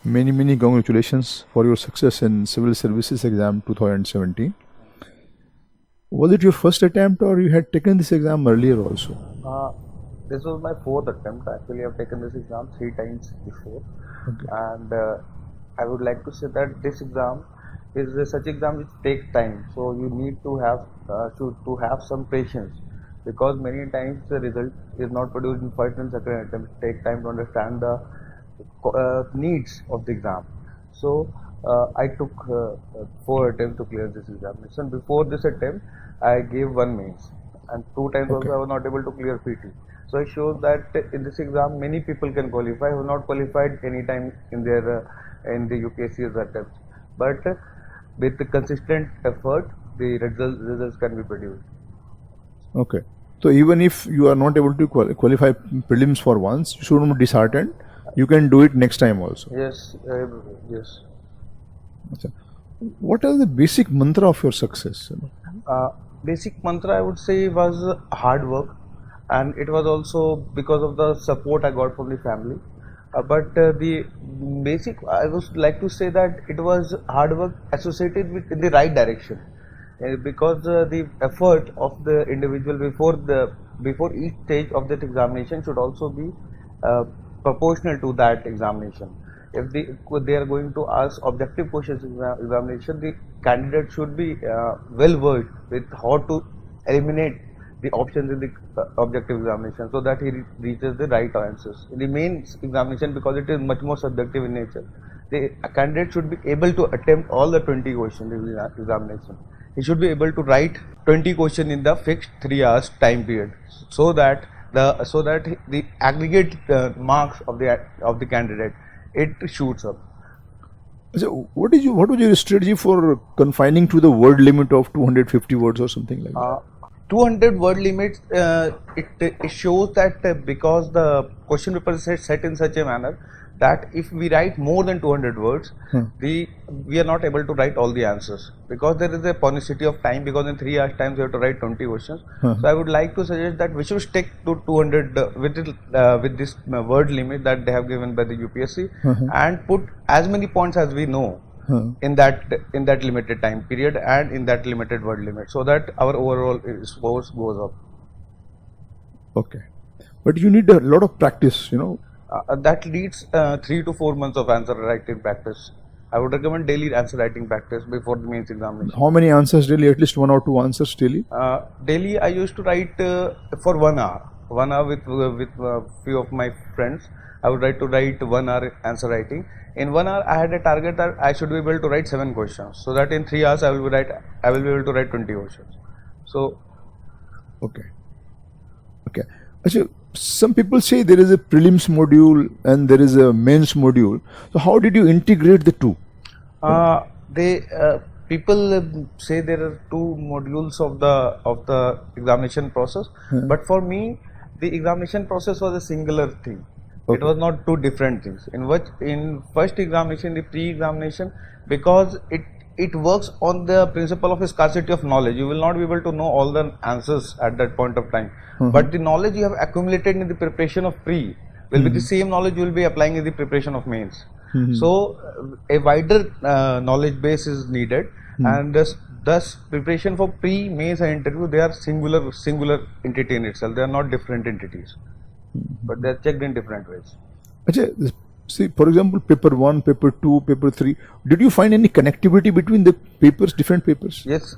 Many congratulations for your success in Civil Services exam 2017. Was it your first attempt or you had taken this exam earlier also? Uh, this was my fourth attempt. Actually, I've taken this exam 3 times before, Okay. and I would like to say that this exam is such exam which takes time. So you need to have to have some patience, because many times the result is not produced in first and second attempt. It takes time to understand the needs of the exam. So I took 4 attempts to clear this examination. Before this attempt, I gave one mains, and 2 times Okay. also I was not able to clear PT. So it shows that in this exam many people can qualify who have not qualified any time in their in the UPSC's attempts. But with the consistent effort, the results can be produced. Okay. So even if you are not able to qualify prelims for once, you should not be disheartened. You can do it next time also. Yes, yes. Acha. What is the basic mantra of your success? Basic mantra I would say was hard work, and it was also because of the support I got from the family. But the basic I would like to say that it was hard work associated with in the right direction, because the effort of the individual before each stage of that examination should also be uh, proportional to that examination. If they are going to ask objective questions in the examination, the candidate should be well versed with how to eliminate the options in the objective examination, so that he reaches the right answers. In the main examination, because it is much more subjective in nature, the candidate should be able to attempt all the 20 questions in the examination. He should be able to write 20 questions in the fixed 3 hours time period, so that the aggregate marks of the candidate, it shoots up. So what was your strategy for confining to the word limit of 250 words or something like that? 200 word limits, it shows that because the question paper is set in such a manner that if we write more than 200 words, we are not able to write all the answers, because there is a paucity of time, because in 3 hours time we have to write 20 questions. So I would like to suggest that we should stick to 200 with this word limit that they have given by the UPSC, and put as many points as we know in that limited time period and in that limited word limit, so that our overall scores goes up. Okay. But you need a lot of practice, That needs 3 to 4 months of answer writing practice. I would recommend daily answer writing practice before the mains examination. How many answers daily? At least 1 or 2 answers daily? Daily I used to write for 1 hour. 1 hour with few of my friends. I would write 1 hour answer writing. In 1 hour, I had a target that I should be able to write 7 questions, so that in 3 hours I will be able to write 20 questions. So, Okay. Okay. Actually, some people say there is a prelims module and there is a mains module. So how did you integrate the two? people say there are 2 modules of the examination process, but for me, the examination process was a singular thing. It Okay. was not 2 different things. In first examination, the pre-examination, because it works on the principle of a scarcity of knowledge. You will not be able to know all the answers at that point of time, but the knowledge you have accumulated in the preparation of pre will be the same knowledge you will be applying in the preparation of mains. So a wider knowledge base is needed, and thus preparation for pre, mains and interview, they are singular entity in itself. They are not different entities, but they are checked in different ways. Actually, see, for example, paper 1, paper 2, paper 3, did you find any connectivity between the papers, different papers? Yes,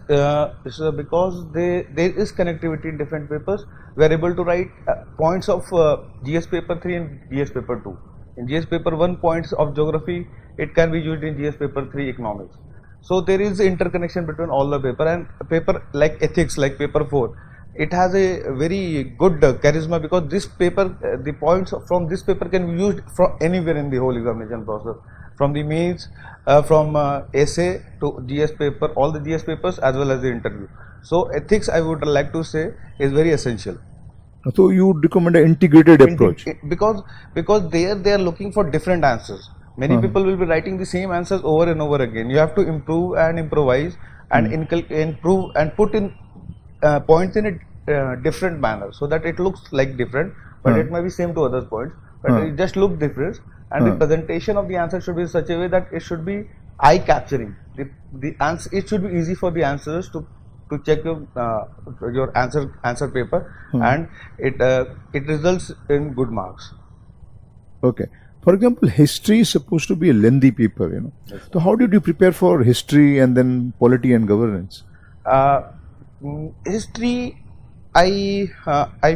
so because there is connectivity in different papers, we are able to write points of GS paper 3 and GS paper 2. In GS paper 1, points of geography, it can be used in GS paper 3 economics. So there is interconnection between all the paper, and paper like ethics, like paper 4. It has a very good charisma, because this paper, the points from this paper can be used from anywhere in the whole examination process, from the mains, from essay to GS paper, all the GS papers as well as the interview. So ethics, I would like to say, is very essential. So you would recommend an integrated approach. Because there they are looking for different answers. Many people will be writing the same answers over and over again. You have to improve and improvise and improve and put in points in a different manner, so that it looks like different, but it may be same to other points, but it just looks different, and the presentation of the answer should be in such a way that it should be eye capturing. The answer, it should be easy for the answers to check your answer paper, and it results in good marks. Okay. For example, history is supposed to be a lengthy paper, you know. Yes. So how did you prepare for history and then polity and governance? History, I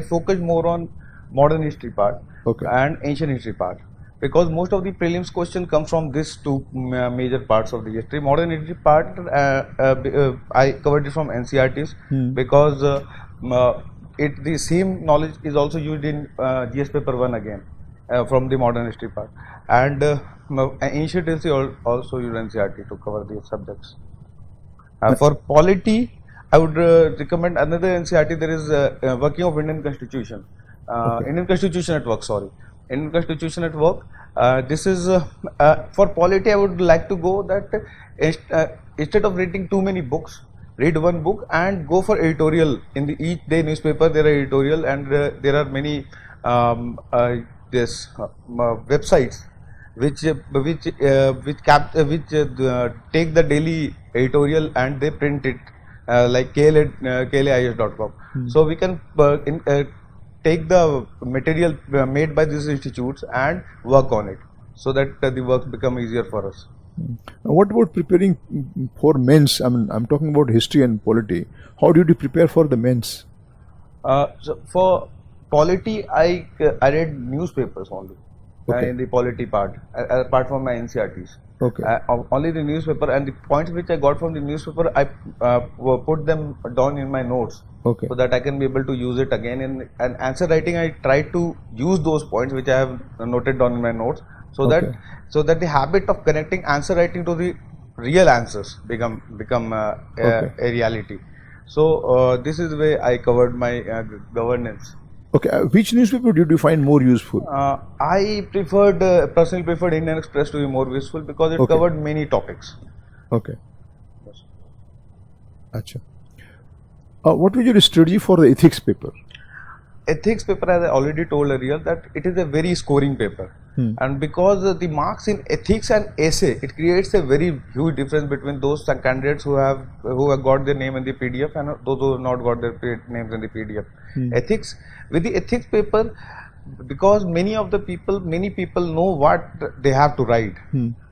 focus more on modern history part Okay. and ancient history part, because most of the prelims question come from these two major parts of the history. Modern history part, I covered it from NCRTs because the same knowledge is also used in GS paper 1 again from the modern history part, and ancient history also use NCRT to cover these subjects. For polity, I would recommend another NCRT. There is Working of Indian Constitution, Indian Constitution at Work. Sorry, Indian Constitution at Work. This is for polity. I would like to go that instead of reading too many books, read one book and go for editorial. In the each day newspaper, there are editorial, and there are many websites which take the daily editorial and they print it like KLIS.com. So we can take the material made by these institutes and work on it, so that the work become easier for us. Now, what about preparing for men's? I mean, I'm talking about history and polity. How did you prepare for the men's? So for polity, I read newspapers only. Okay. In the polity part, apart from my NCRTs. Okay. Only the newspaper, and the points which I got from the newspaper, I put them down in my notes. Okay. So that I can be able to use it again in an answer writing. I try to use those points which I have noted down in my notes, so Okay. that the habit of connecting answer writing to the real answers become Okay. a reality. So this is the way I covered my governance. Okay. Which newspaper did you find more useful? I personally preferred Indian Express to be more useful because it Okay. covered many topics. Okay. Acha. What was your strategy for the ethics paper? Ethics paper, as I already told earlier, that it is a very scoring paper, and because the marks in ethics and essay, it creates a very huge difference between those candidates who have got their name in the PDF and those who have not got their names in the PDF. Ethics, with the ethics paper, because many people know what they have to write,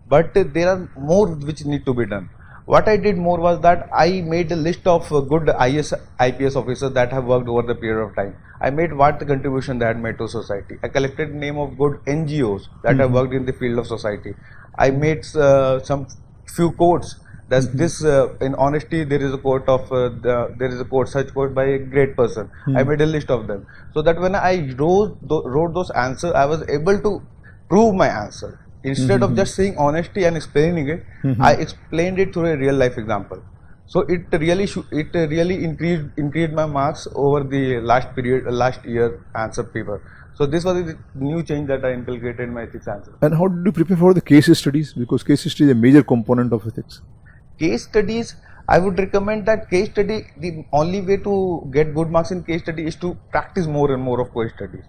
but there are more which need to be done. What I did more was that I made a list of good IPS officers that have worked over the period of time. I made what the contribution they had made to society. I collected name of good NGOs that have worked in the field of society. I made some few quotes. That's this in honesty. There is a quote of there is a quote, such quote by a great person. I made a list of them, so that when I wrote those answers, I was able to prove my answer. Instead of just saying honesty and explaining it, I explained it through a real life example. So it really increased my marks over the last year answer paper. So this was the new change that I inculcated in my ethics answer. And how did you prepare for the case studies? Because case study is a major component of ethics. Case studies, I would recommend that case study, the only way to get good marks in case study is to practice more and more of case studies.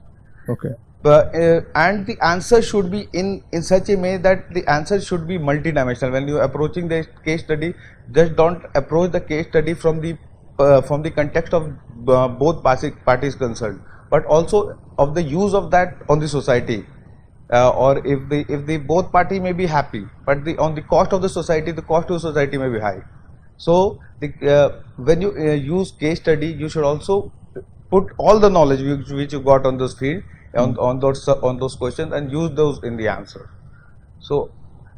Okay. And the answer should be in such a way that the answer should be multidimensional. When you are approaching the case study, just don't approach the case study from the context of both parties concerned, but also of the use of that on the society. Or if the both party may be happy, but on the cost of the society, the cost to society may be high. So when you use case study, you should also put all the knowledge which you got on this field on those questions and use those in the answer. So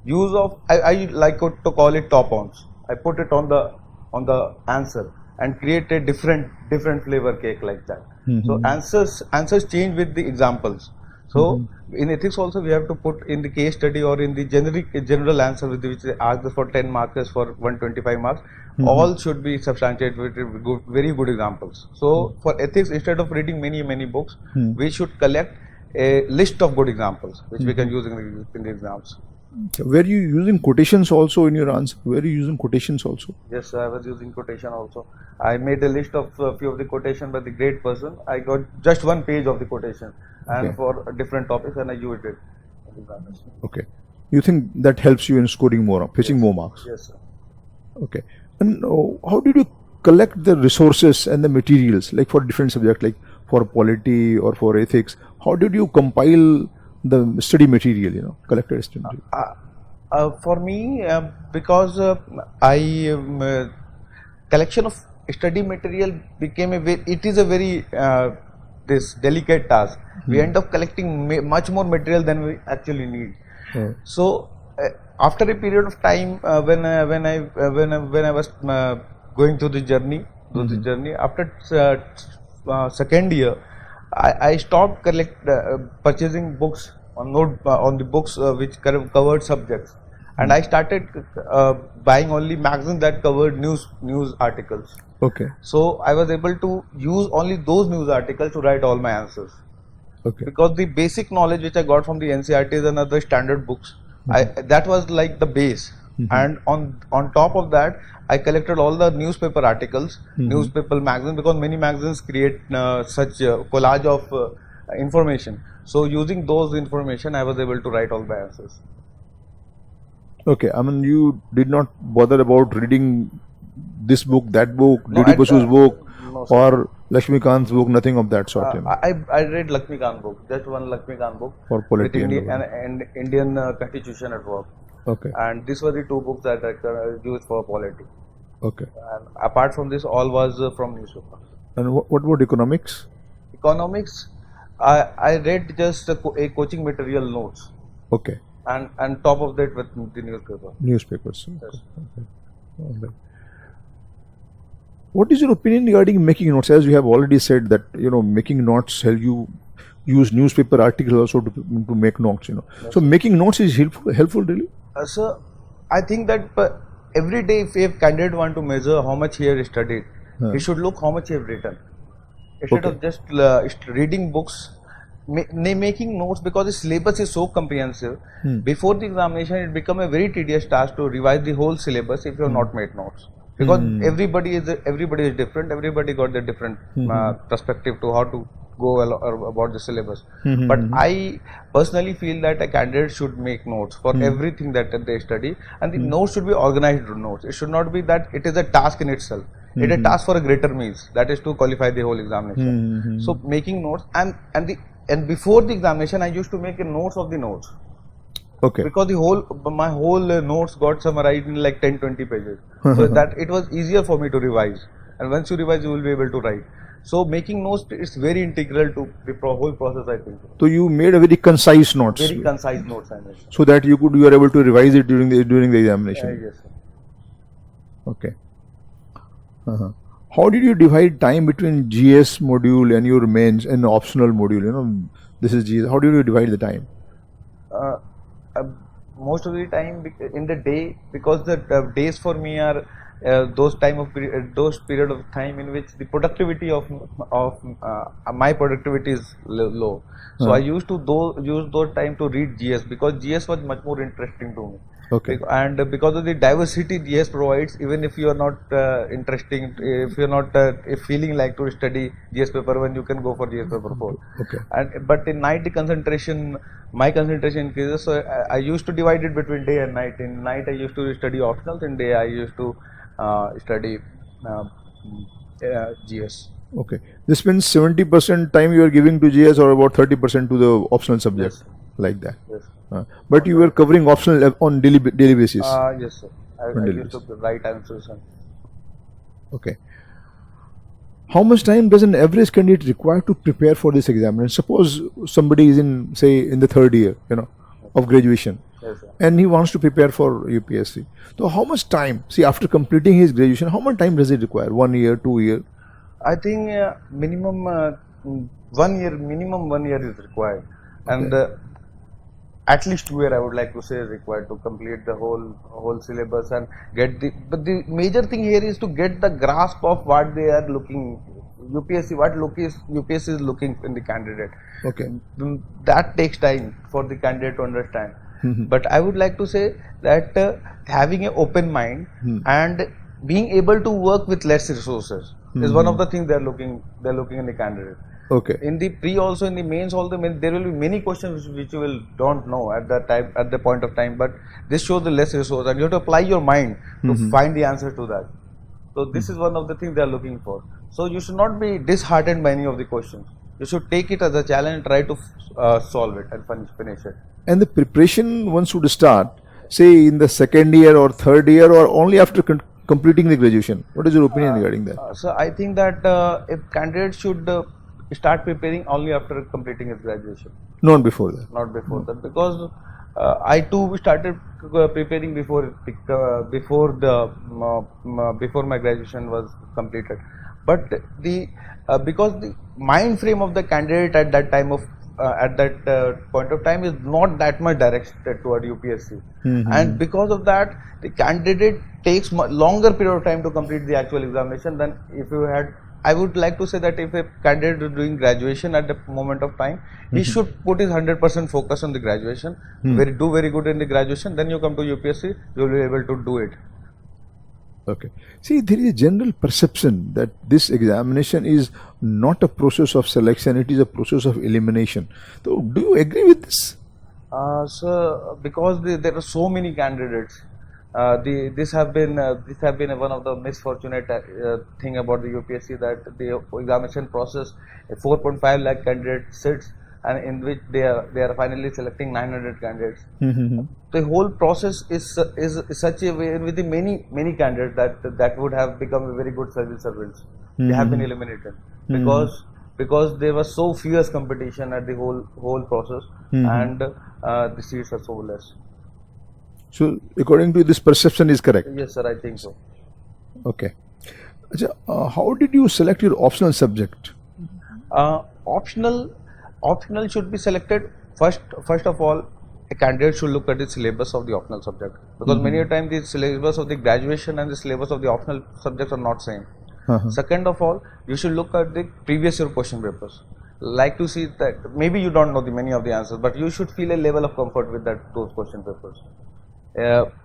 use of I like to call it top-ons. I put it on the answer and create a different flavor cake like that. So answers change with the examples. So in ethics also we have to put in the case study or in the general answer with which they ask for 10 marks for 125 marks. All should be substantiated with very good examples. So for ethics, instead of reading many books, we should collect a list of good examples which we can use in the exams. Were you using quotations also in your answer? Were you using quotations also? Yes, I was using quotation also. I made a list of a few of the quotation by the great person. I got just one page of the quotation and for different topics, and I used it. examination. Okay. You think that helps you in scoring more, fetching more marks? Yes, sir. Okay. And how did you collect the resources and the materials, like for different subjects, like for polity or for ethics? How did you compile the study material, collected study material? For me, because I collection of study material became it is a very this delicate task. We end up collecting much more material than we actually need. So after a period of time, when I was going through the journey, after second year, I stopped purchasing books on the books which covered subjects, and I started buying only magazines that covered news articles. Okay. So I was able to use only those news articles to write all my answers. Okay. Because the basic knowledge which I got from the NCERTs and other standard books, that was like the base. And on top of that, I collected all the newspaper articles, newspaper magazines, because many magazines create such collage of information. So using those information, I was able to write all my answers. Okay. I mean, you did not bother about reading this book, that book, No, D.D. Basu's book, no, sir. or Lakshmikant's book, nothing of that sort. I read Lakshmikant book, just one Lakshmikant book For with polity and Indian Constitution at work. Okay. And these were the two books that I used for polity. Okay. And apart from this, all was from newspaper. And what about economics? Economics, I read just a coaching material notes, Okay. and top of that with the newspaper. Newspapers. Yes. Okay. Alright. What is your opinion regarding making notes? As you have already said that making notes help you use newspaper articles also to make notes. Yes. So making notes is helpful really. So I think that every day, if a candidate want to measure how much he has studied, he should look how much he has written. Instead of just reading books, making notes, because the syllabus is so comprehensive. Before the examination, it becomes a very tedious task to revise the whole syllabus if you have not made notes. Because everybody is different. Everybody got their different perspective to how to go about the syllabus. But I personally feel that a candidate should make notes for everything that they study, and the notes should be organized notes. It should not be that it is a task in itself. It is a task for a greater means, that is to qualify the whole examination. So making notes, and before the examination, I used to make a notes of the notes. Okay. Because my whole notes got summarized in like 10-20 pages. So that it was easier for me to revise. And once you revise, you will be able to write. So making notes is very integral to the whole process, I think. So you made a very concise notes. Very concise notes, I made. So that you are able to revise it during the examination. Yes, sir. Okay. How did you divide time between GS module and your mains and optional module? This is GS. How did you divide the time? Most of the time in the day, because the days for me are those period of time in which the productivity of my productivity is low. So I used to use those time to read GS, because GS was much more interesting to me. Okay. And because of the diversity GS provides, even if you are not interesting, if you are not feeling like to study GS paper 1, you can go for GS paper 4. Okay. But in night my concentration increases. So I used to divide it between day and night. In night I used to study optionals. In day I used to study GS. Okay. This means 70% time you are giving to GS, or about 30% to the optional subject, Yes. like that. Yes. But you were covering optional on daily basis. Yes, sir. I used to write answers. Okay. How much time does an average candidate require to prepare for this examination? Suppose somebody is in the third year, of graduation, Yes, sir. and he wants to prepare for UPSC. So how much time? See, after completing his graduation, how much time does it require? 1 year, 2 years? I think minimum 1 year. Minimum 1 year is required, and at least 2 years I would like to say is required to complete the whole syllabus and get the. But the major thing here is to get the grasp of what they are looking. UPSC is looking in the candidate. Okay. That takes time for the candidate to understand. But I would like to say that having an open mind and being able to work with less resources is one of the things they're looking in the candidate. Okay. In the pre also, in the mains also, there will be many questions which you will don't know at that time, at the point of time. But this shows the less resource, and you have to apply your mind to find the answer to that. So this is one of the things they are looking for. So you should not be disheartened by any of the questions. You should take it as a challenge and try to solve it and finish it. And the preparation one should start, say, in the second year or third year, or only after completing the graduation. What is your opinion regarding that? So I think that if candidates should start preparing only after completing his graduation, Not before that. not before that, because I too started preparing before my graduation was completed. But the because the mind frame of the candidate at that time of point of time is not that much directed toward UPSC, and because of that, the candidate takes longer period of time to complete the actual examination than if you had. I would like to say that if a candidate is doing graduation at the moment of time, he should put his 100% focus on the graduation, do very good in the graduation, then you come to UPSC, you will be able to do it. Okay. See, there is a general perception that this examination is not a process of selection, it is a process of elimination. So, do you agree with this? So, because there are so many candidates, this have been one of the misfortunate thing about the UPSC, that the examination process, a 4.5 lakh candidate sits, and in which they are finally selecting 900 candidates. The whole process is such a way with the many candidates that would have become a very good civil servants. They have been eliminated because there was so fierce competition at the whole process, and the seats are so less. So, according to this, perception is correct. Yes, sir, I think so. Okay. How did you select your optional subject? Optional should be selected first of all. A candidate should look at the syllabus of the optional subject, because many a time the syllabus of the graduation and the syllabus of the optional subjects are not same. Second of all, you should look at the previous year question papers. Like to see that maybe you don't know many of the answers, but you should feel a level of comfort with those question papers.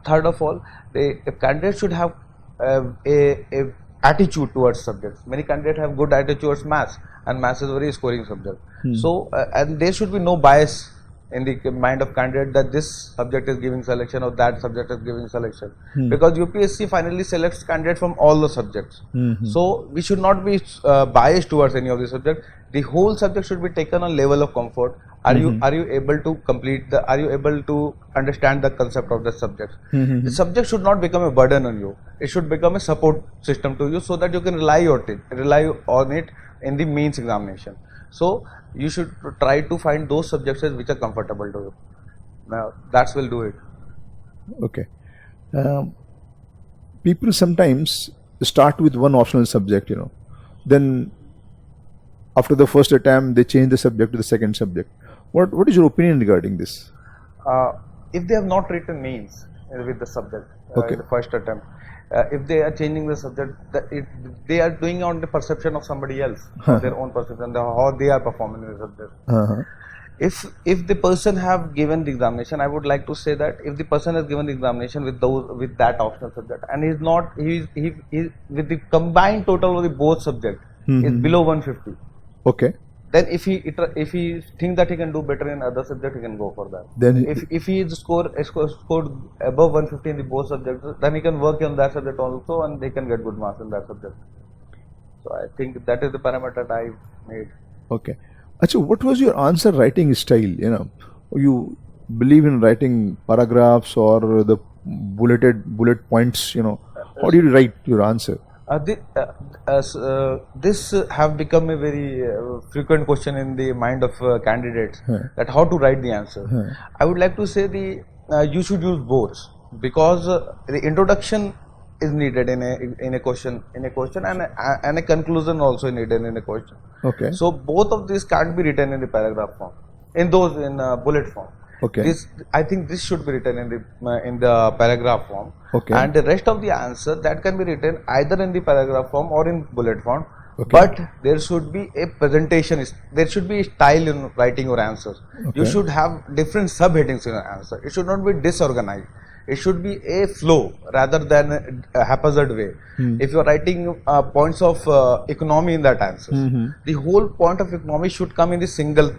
Third of all, a candidate should have a attitude towards subjects. Many candidates have good attitude towards maths, and maths is a very scoring subject. So, and there should be no bias in the mind of candidate that this subject is giving selection or that subject is giving selection, because UPSC finally selects candidates from all the subjects. So we should not be biased towards any of the subjects. The whole subject should be taken on level of comfort. Are you able to are you able to understand the concept of the subject? The subject should not become a burden on you. It should become a support system to you, so that you can rely on it in the mains examination. So you should try to find those subjects which are comfortable to you. Now that will do it. Okay. People sometimes start with one optional subject, then after the first attempt they change the subject to the second subject. What is your opinion regarding this? If they have not written mains with the subject in the first attempt, if they are changing the subject, they are doing on the perception of somebody else, their own perception, how they are performing in the subject. If the person have given the examination, I would like to say that if the person has given the examination with that optional subject, and he with the combined total of the both subject is below 150. Okay. Then if he think that he can do better in other subject, he can go for that. Then if he scored above 150 in the both subjects, then he can work on that subject also, and they can get good marks in that subject. So I think that is the parameter that I made. Okay. Achha, what was your answer writing style? You believe in writing paragraphs or the bullet points? How do you write your answer? This have become a very frequent question in the mind of candidates, that how to write the answer. I would like to say you should use both, because the introduction is needed in a question and a conclusion also needed in a question. Okay. So both of these can't be written in the paragraph form, in bullet form. Okay. I think this should be written in the paragraph form. Okay. And the rest of the answer that can be written either in the paragraph form or in bullet form. Okay. But there should be a presentation. There should be a style in writing your answers. Okay. You should have different subheadings in your answer. It should not be disorganized. It should be a flow rather than a haphazard way. If you are writing points of economy in that answer, the whole point of economy should come in a single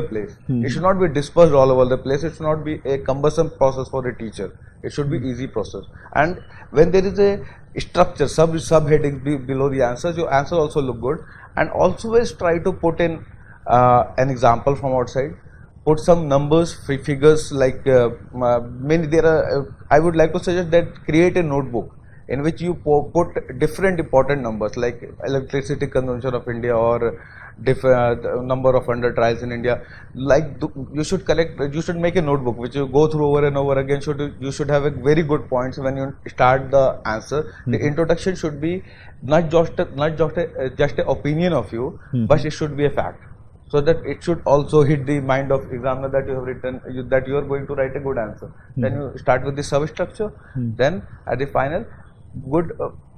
place. It should not be dispersed all over the place. It should not be a cumbersome process for a teacher. It should be easy process. And when there is a structure, subheadings below the answers, your answer also look good. And always try to put in an example from outside. Put some numbers, figures like many. There are. I would like to suggest that create a notebook in which you put different important numbers like electricity consumption of India or number of under trials in India. Like you should make a notebook which you go through over and over again. You should have a very good points when you start the answer. The introduction should be not just a opinion of you, but it should be a fact. So that it should also hit the mind of examiner that you have written, that you are going to write a good answer. Then you start with the substructure. Then at the final,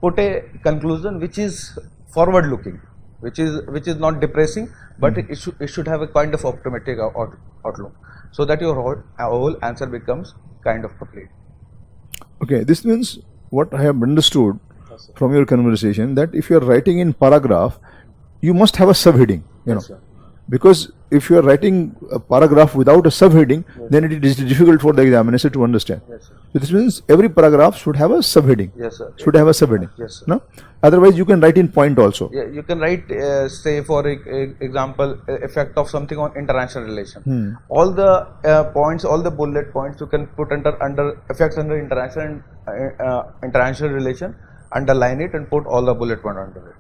put a conclusion which is forward looking, which is not depressing, but it should have a kind of optimistic outlook, so that your whole answer becomes kind of complete. Okay, this means what I have understood from your conversation, that if you are writing in paragraph, you must have a subheading, you know. Sir. Because if you are writing a paragraph without a subheading, then it is difficult for the examiner to understand. Yes, sir. So this means every paragraph should have a subheading. Yes, sir. Should have a subheading. Yes, sir. No? Otherwise, you can write in point also. Yeah, you can write, say for example, effect of something on international relation. All the points, all the bullet points, you can put under effects under international relation, underline it, and put all the bullet point under it.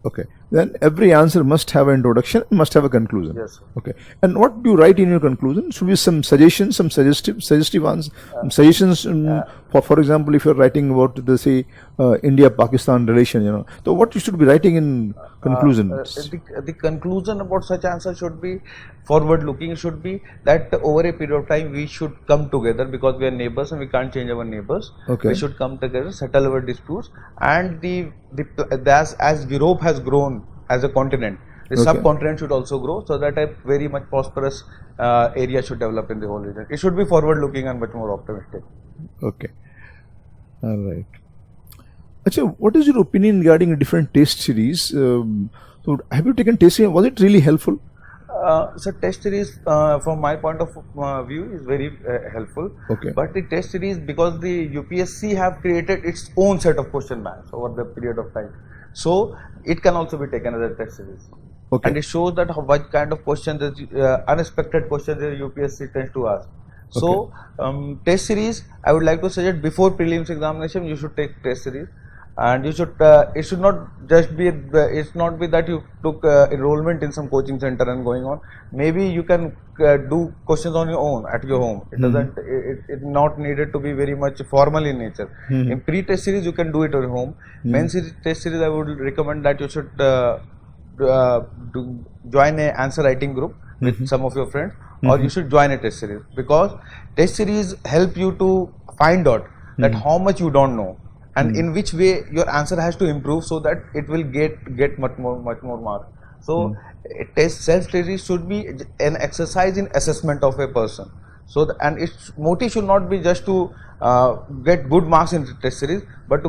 Okay. Then every answer must have an introduction, must have a conclusion. Yes, sir. Okay. And what do you write in your conclusion? Should be some suggestions, some suggestive answers, suggestions. For example, if you are writing about the say India-Pakistan relation, you know, so what you should be writing in conclusion? The conclusion about such answer should be forward-looking. It should be that over a period of time we should come together, because we are neighbors and we can't change our neighbors. Okay. We should come together, settle our disputes, and as Europe has grown as a continent, the subcontinent should also grow, so that a very much prosperous area should develop in the whole region. It should be forward-looking and much more optimistic. Okay. All right. Achha, what is your opinion regarding different test series? So have you taken test series? Was it really helpful? So test series, from my point of view, is very helpful. Okay. But the test series, because the UPSC have created its own set of question banks over the period of time, so it can also be taken as a test series. Okay. And it shows that what kind of questions, unexpected questions the UPSC tends to ask. So test series, I would like to suggest before prelims examination, you should take test series. And you should, it should not just be, it's not be that you took enrollment in some coaching center and going on. Maybe you can do questions on your own at your home. It doesn't, it not needed to be very much formal in nature. In pre-test series, you can do it at your home. Main series, test series, I would recommend that you should join a answer writing group with some of your friends, or you should join a test series, because test series help you to find out that how much you don't know, and in which way your answer has to improve, so that it will get much more mark. So self study should be an exercise in assessment of a person. So and its motive should not be just to get good marks in the test series, but to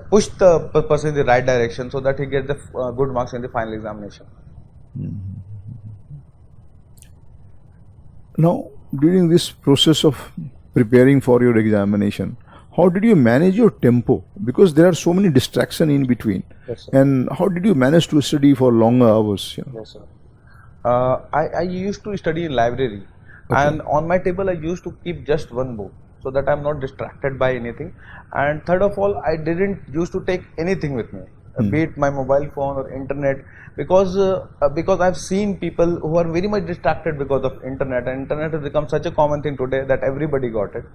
push the person in the right direction, so that he gets the good marks in the final examination. Now, during this process of preparing for your examination, how did you manage your tempo? Because there are so many distractions in between. Yes, sir. And how did you manage to study for longer hours? You know? Yes, sir. I used to study in library, and on my table I used to keep just one book, so that I'm not distracted by anything. And third of all, I didn't used to take anything with me, be it my mobile phone or internet, because I've seen people who are very much distracted because of internet, and internet has become such a common thing today that everybody got it.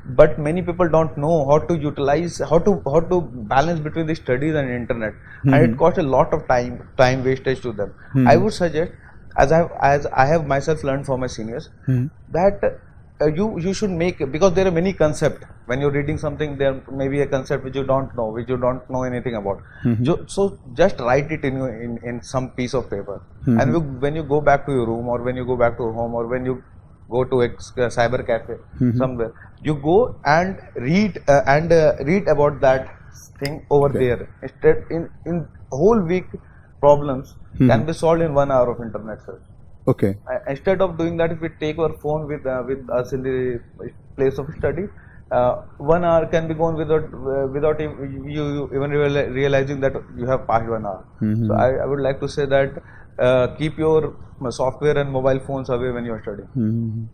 But many people don't know how to utilize, how to balance between the studies and internet, and it costs a lot of time wastage to them. I would suggest, as I have myself learned from my seniors, that you should make, because there are many concepts. When you're reading something, there may be a concept which you don't know anything about. So just write it in some piece of paper, and when you go back to your room, or when you go back to home, or when you go to a cyber cafe somewhere. You go and read about that thing over Okay. there. Instead, in whole week problems can be solved in 1 hour of internet search. Okay. Instead of doing that, if we take our phone with us in the place of study, 1 hour can be gone without you even realizing that you have passed 1 hour. So I would like to say that keep your software and mobile phones away when you are studying.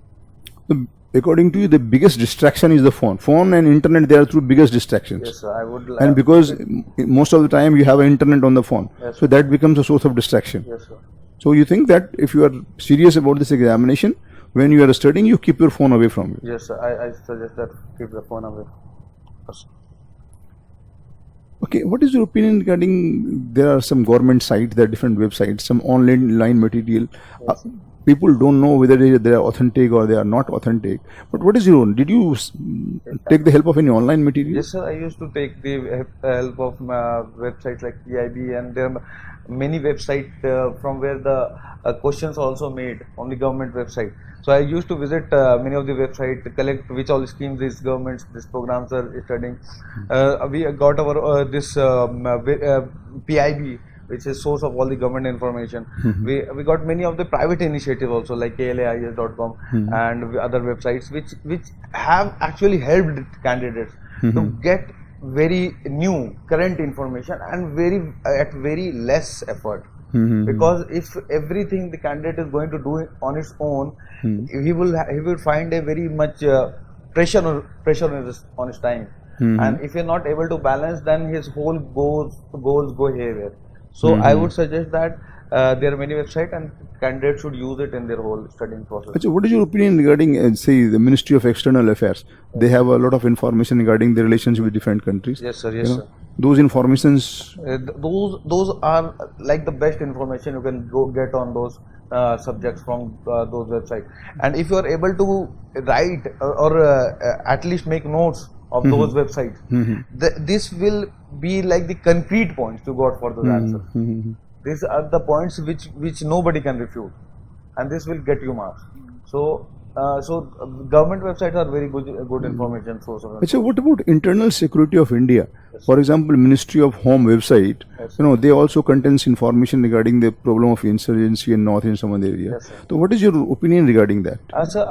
So, according to you, the biggest distraction is the phone. Phone and internet, they are two biggest distractions. Yes, sir, I would like. And because most of the time you have internet on the phone, Yes, so that becomes a source of distraction. Yes, sir. So you think that if you are serious about this examination, when you are studying, you keep your phone away from you. Yes, sir. I suggest that keep the phone away. Yes. Okay, what is your opinion regarding, there are some government sites, there are different websites, some online material. People don't know whether they are authentic or they are not authentic. But what is your own? Did you take the help of any online material? Yes, sir. I used to take the help of websites like PIB, and there are many websites from where the questions are also made on the government website. So I used to visit many of the websites, collect which all schemes these governments, these programs are studying. We got our PIB, which is source of all the government information. We got many of the private initiatives also, like KLAIS.com and other websites which have actually helped candidates to get very new current information and at very less effort. Because if everything the candidate is going to do on its own, he will find a very much pressure on his time. And if you're not able to balance, then his whole goals go haywire. So I would suggest that there are many websites and candidates should use it in their whole studying process. Achha, what is your opinion regarding, say, the Ministry of External Affairs? They have a lot of information regarding the relations with different countries. Yes, sir. Yes, You know, sir. those informations. Those are like the best information you can go get on those subjects from those websites. And if you are able to write or at least make notes of those websites, this will be like the concrete points you got for those answers. These are the points which nobody can refute, and this will get you marks. So government websites are very good information source of. Achha, what about Internal Security of India? For example, Ministry of Home website, Yes. they also contains information regarding the problem of insurgency in North and Samand area. Yes, sir. So what is your opinion regarding that? Sir,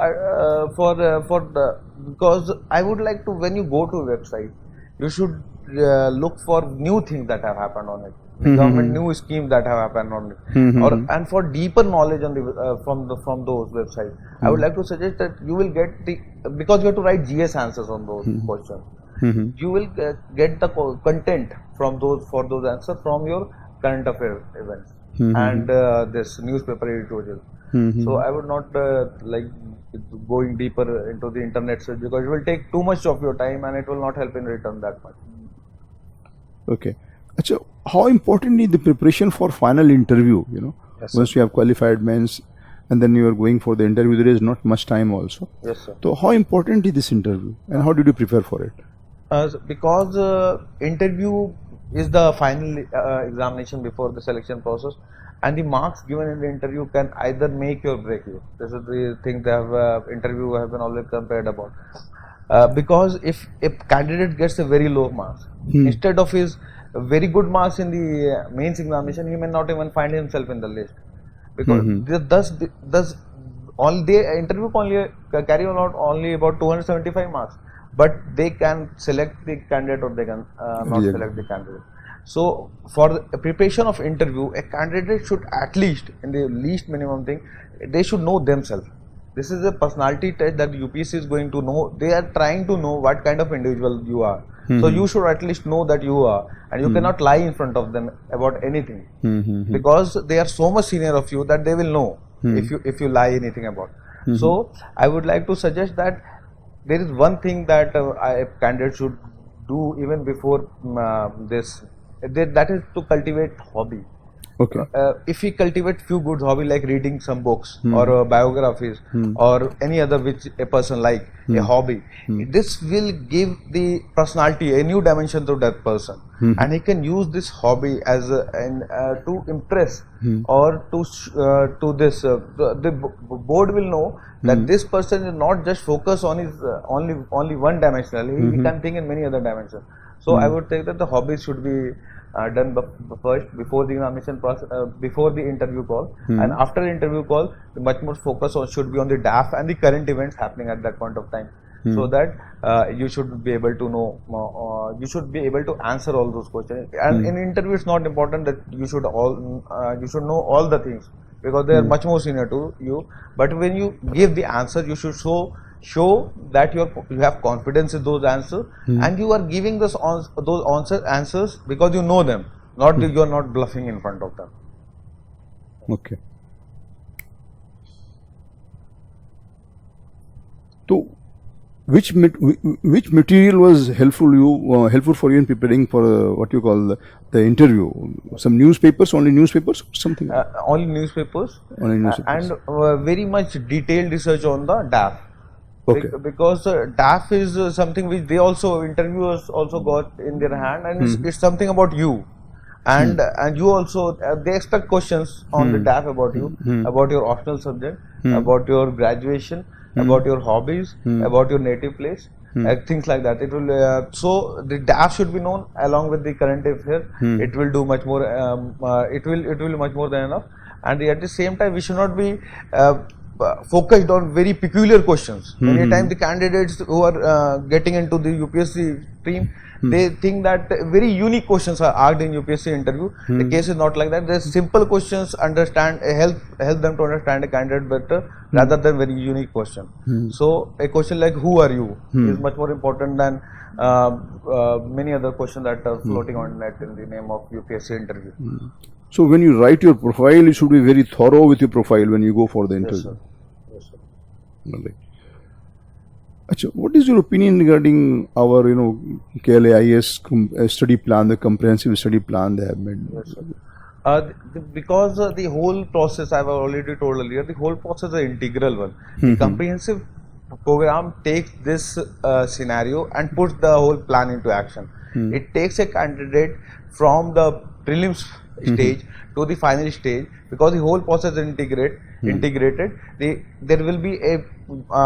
because I would like to, when you go to a website, you should look for new things that have happened on it, the government new schemes that have happened on it, and for deeper knowledge on the from those websites, I would like to suggest that you will get because you have to write GS answers on those questions. You will get the content from those answers from your current affair events and this newspaper editorial. So I would not like going deeper into the internet search, because it will take too much of your time and it will not help in return that much. Okay. Achha, how important is the preparation for final interview? Yes, sir. Once you have qualified means, and then you are going for the interview, there is not much time also. Yes, sir. So how important is this interview, and how did you prepare for it? Because interview is the final examination before the selection process, and the marks given in the interview can either make or break you. This is the thing that interview have been always compared about. Because if a candidate gets a very low marks, instead of his very good marks in the mains examination, he may not even find himself in the list, because thus all the interview only carry on only about 275 marks, but they can select the candidate or they can not select the candidate. So for the preparation of interview, a candidate should at least, in the least minimum thing, they should know themselves. This is a personality test that UPSC is going to know. They are trying to know what kind of individual you are. So you should at least know that you are, and you cannot lie in front of them about anything, because they are so much senior of you that they will know if you lie anything about. So I would like to suggest that there is one thing that a candidate should do even before this. That is to cultivate hobby. Okay. If we cultivate few good hobby like reading some books or biographies or any other which a person like a hobby, this will give the personality a new dimension to that person, and he can use this hobby as to impress or to this the board will know that this person is not just focus on his only one dimensional. He can think in many other dimensions. So I would say that the hobbies should be done first before the examination process, before the interview call, and after the interview call, the much more focus should be on the DAF and the current events happening at that point of time, so that you should be able to know, you should be able to answer all those questions. And in interview, it's not important that you should know all the things, because they are much more senior to you. But when you give the answer, you should show that you have confidence in those answers, and you are giving those answers because you know them, not you are not bluffing in front of them. Okay. So, which material was helpful for you in preparing for what you call the interview? Some newspapers, only newspapers, or something? Only newspapers. Only newspapers. And very much detailed research on the DAF. Okay. Because DAF is something which they also, interviewers also got in their hand, and it's something about you. And you also, they expect questions on the DAF about you, about your optional subject, about your graduation, about your hobbies, about your native place, things like that. It will so the DAF should be known along with the current affair. It will do much more. It will much more than enough. And at the same time, we should not be focused on very peculiar questions. Many times the candidates who are getting into the UPSC stream, they think that very unique questions are asked in UPSC interview. The case is not like that. There's simple questions, help them to understand a candidate better, rather than very unique question. So a question like who are you is much more important than many other questions that are floating on net in the name of UPSC interview. So when you write your profile, you should be very thorough with your profile when you go for the interview. Yes, sir. Right. Achha, what is your opinion regarding our, KLAIS study plan, the comprehensive study plan they have made? Yes, sir. Because the whole process, I've already told earlier, the whole process is an integral one. The comprehensive program takes this scenario and puts the whole plan into action. It takes a candidate from the prelims stage to the final stage, because the whole process is integrated. There will be a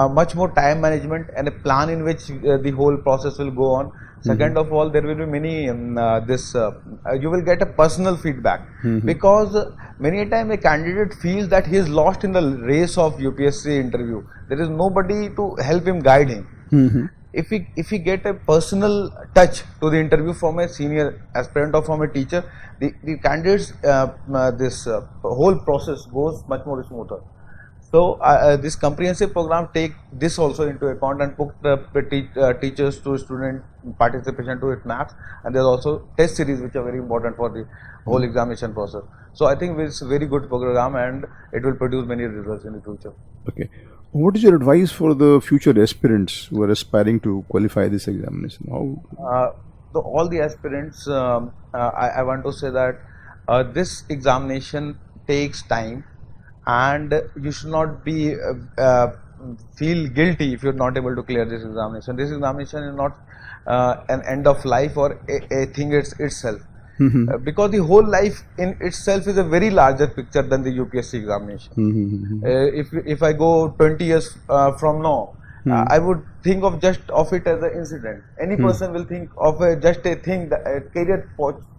much more time management and a plan in which the whole process will go on. Second of all, there will be many you will get a personal feedback, because many a time a candidate feels that he is lost in the race of UPSC interview. There is nobody to help him, guide him. If we get a personal touch to the interview from a senior aspirant or from a teacher, the candidates this whole process goes much more smoother. So this comprehensive program take this also into account and put the teachers to student participation to its max, and there are also test series which are very important for the whole examination process. So I think it's a very good program, and it will produce many results in the future. Okay. What is your advice for the future aspirants who are aspiring to qualify this examination? All the aspirants, I want to say that this examination takes time, and you should not be feel guilty if you're not able to clear this examination. This examination is not an end of life or a thing itself. Because the whole life in itself is a very larger picture than the UPSC examination. If I go 20 years from now, I would think of it as an incident. Any person will think of just a thing, a career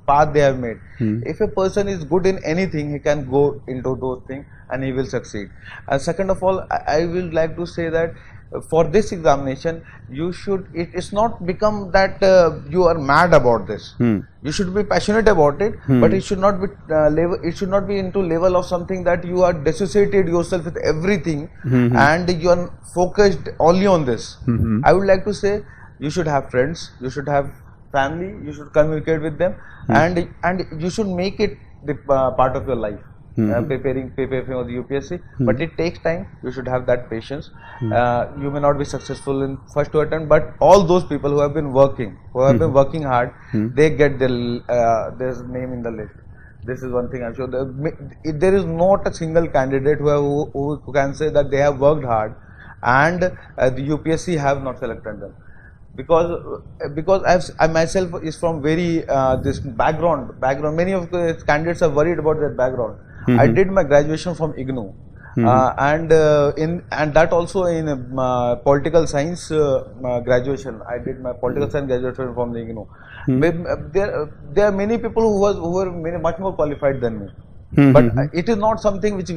path they have made. If a person is good in anything, he can go into those things and he will succeed. And second of all, I will like to say that for this examination, it's not become that you are mad about this. You should be passionate about it, but it should not be into level of something that you are dissociated yourself with everything and you are focused only on this. I would like to say you should have friends, you should have family, you should communicate with them, and you should make it the part of your life. Preparing for the UPSC, but it takes time. You should have that patience. You may not be successful in first two attempt, but all those people who have been working, hard, they get their name in the list. This is one thing I'm sure. There is not a single candidate who can say that they have worked hard and the UPSC have not selected them. Because I myself is from very this background. Many of the candidates are worried about their background. I did my graduation from IGNOU. And that also in political science graduation. I did my political science graduation from the IGNOU. There are many people who were much more qualified than me. But it is not something which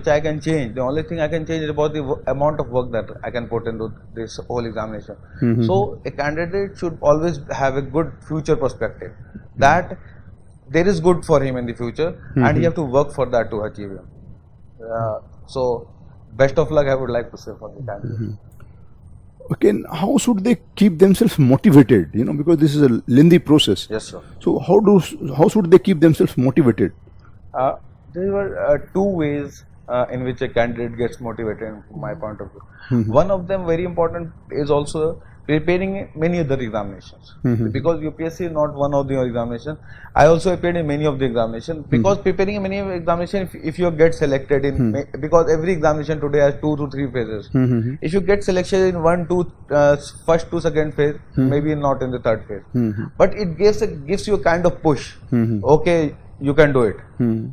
I can change. The only thing I can change is about the amount of work that I can put into this whole examination. So a candidate should always have a good future perspective, that there is good for him in the future, and he have to work for that to achieve him. So best of luck, I would like to say, for the candidate. Okay, and how should they keep themselves motivated? Because this is a lengthy process. Yes, sir. So how should they keep themselves motivated? There were two ways in which a candidate gets motivated, from my point of view. One of them, very important, is also preparing many other examinations. Because UPSC is not one of the examinations. I also appeared in many of the examinations. Because preparing many of the examinations, if you get selected in, because every examination today has 2 to 3 phases. If you get selection in first to second phase, maybe not in the third phase. But it gives you a kind of push. Okay, you can do it.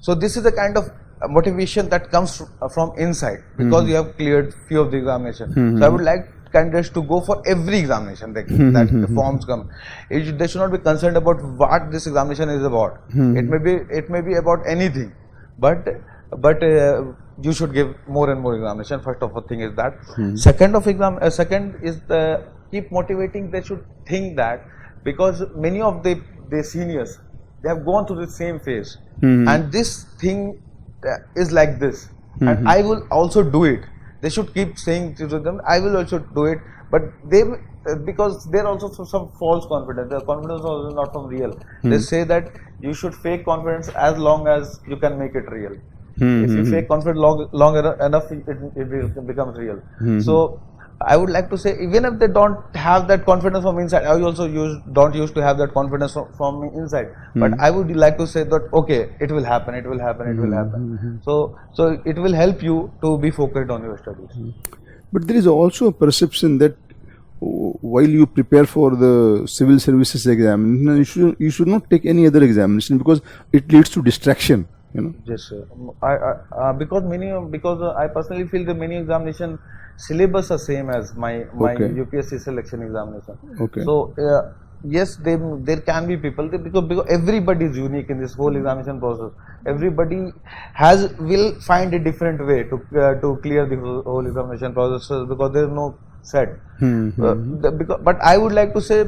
So this is the kind of motivation that comes from inside, because you have cleared few of the examinations. So I would like candidates to go for every examination that the forms come. They should not be concerned about what this examination is about. It may be about anything, but you should give more and more examination. First of all thing is that. Second is the keep motivating. They should think that, because many of the seniors, they have gone through the same phase, and this thing is like this, and I will also do it. They should keep saying to them, I will also do it, but because there are also some false confidence. The confidence is also not from real. They say that you should fake confidence as long as you can make it real. If you fake confidence long enough, it becomes real. So I would like to say, even if they don't have that confidence from inside, I also don't used to have that confidence from inside. But I would like to say that, okay, it will happen, it will happen, it will happen. So it will help you to be focused on your studies. But there is also a perception that while you prepare for the civil services exam, you should not take any other examination, because it leads to distraction. Yes, sir. Because I personally feel that many examination syllabus are same as my UPSC selection examination. Okay. So yes, there can be people, because everybody is unique in this whole examination process. Everybody will find a different way to clear the whole examination process, because there is no set. But I would like to say,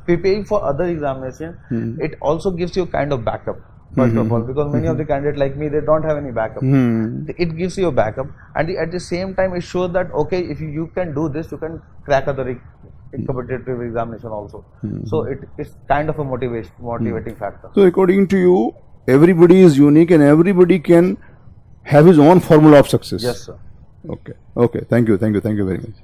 preparing for other examination, it also gives you kind of backup. First of all, because many of the candidates like me, they don't have any backup. It gives you a backup, and at the same time, it shows that, okay, if you can do this, you can crack other competitive examination also. So it is kind of a motivating factor. So according to you, everybody is unique and everybody can have his own formula of success. Yes, sir. Okay. Thank you very much.